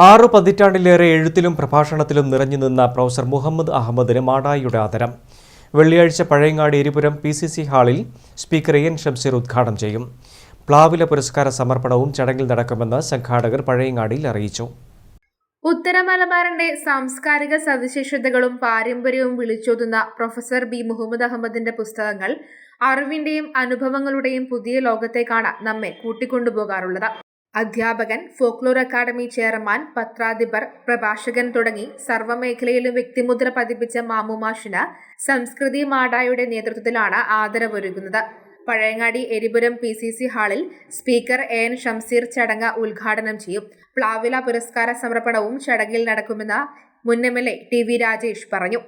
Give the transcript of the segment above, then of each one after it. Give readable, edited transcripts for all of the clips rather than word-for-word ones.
6 പതിറ്റാണ്ടിലേറെ എഴുത്തിലും പ്രഭാഷണത്തിലും നിറഞ്ഞുനിന്ന പ്രൊഫസർ മുഹമ്മദ് അഹമ്മദിന് മാടായിയുടെ ആദരം. വെള്ളിയാഴ്ച പഴയങ്ങാടി എരിപുരം PCC ഹാളിൽ സ്പീക്കർ AN ഷംസീർ ഉദ്ഘാടനം ചെയ്യും. പ്ലാവില പുരസ്കാര സമർപ്പണവും ചടങ്ങിൽ നടക്കുമെന്ന് സംഘാടകർ പഴയങ്ങാടിയിൽ അറിയിച്ചു. ഉത്തര മലബാറിന്റെ സാംസ്കാരിക സവിശേഷതകളും പാരമ്പര്യവും വിളിച്ചോതുന്ന പ്രൊഫസർ B. മുഹമ്മദ് അഹമ്മദിന്റെ പുസ്തകങ്ങൾ അറിവിന്റെയും അനുഭവങ്ങളുടെയും പുതിയ ലോകത്തേക്കാണ് നമ്മെ കൂട്ടിക്കൊണ്ടുപോകാറുള്ളത്. അധ്യാപകൻ, ഫോക്ലോർ അക്കാദമി ചെയർമാൻ, പത്രാധിപർ, പ്രഭാഷകൻ തുടങ്ങി സർവ്വമേഖലയിലും വ്യക്തിമുദ്ര പതിപ്പിച്ച മാമുമാഷിന് സംസ്കൃതി മാടായുടെ നേതൃത്വത്തിലാണ് ആദരവൊരുങ്ങുന്നത്. പഴയങ്ങാടി എരിപുരം PCC ഹാളിൽ സ്പീക്കർ AN ഷംസീർ ചടങ്ങ് ഉദ്ഘാടനം ചെയ്യും. പ്ലാവില പുരസ്കാര സമർപ്പണവും ചടങ്ങിൽ നടക്കുമെന്ന് മുൻ MLA TV രാജേഷ് പറഞ്ഞു.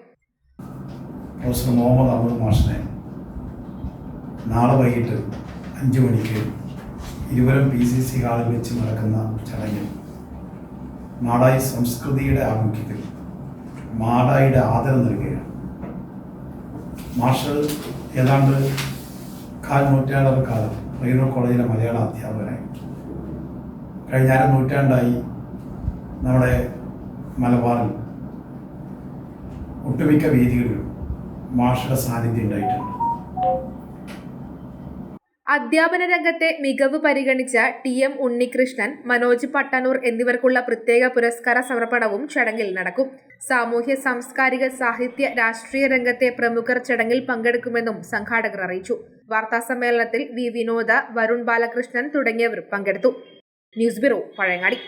പ്രൊഫസർ മുഹമ്മദ് അഹമ്മദ് മാഷിനെ നാളെ വൈകിട്ട് 5 മണിക്ക് എരിപുരം PCC ഹാളിൽ വെച്ച് നടക്കുന്ന ചടങ്ങിൽ മാടായി സംസ്കൃതിയുടെ ആഭിമുഖ്യത്തിൽ മാടായിയുടെ ആദരം നൽകുകയാണ്. മാഷ് ഏതാണ്ട് 4 നൂറ്റാണ്ടോളം കാലം പയ്യന്നൂർ കോളേജിലെ മലയാള അധ്യാപകനായി, കഴിഞ്ഞ 1/2 നൂറ്റാണ്ടായി നമ്മുടെ മലബാറിൽ ഒട്ടുമിക്ക വേദികളിലും മാഷയുടെ സാന്നിധ്യം ഉണ്ടായിട്ടുണ്ട്. അധ്യാപന രംഗത്തെ മികവ് പരിഗണിച്ച TM ഉണ്ണികൃഷ്ണൻ, മനോജ് പട്ടന്നൂർ എന്നിവർക്കുള്ള പ്രത്യേക പുരസ്കാര സമർപ്പണവും ചടങ്ങിൽ നടക്കും. സാമൂഹ്യ സാംസ്കാരിക സാഹിത്യ രാഷ്ട്രീയ രംഗത്തെ പ്രമുഖർ ചടങ്ങിൽ പങ്കെടുക്കുമെന്നും സംഘാടകർ അറിയിച്ചു. വാർത്താസമ്മേളനത്തിൽ V. വിനോദ, വരുൺ ബാലകൃഷ്ണൻ തുടങ്ങിയവർ പങ്കെടുത്തു. News bureau, Pazhayangadi.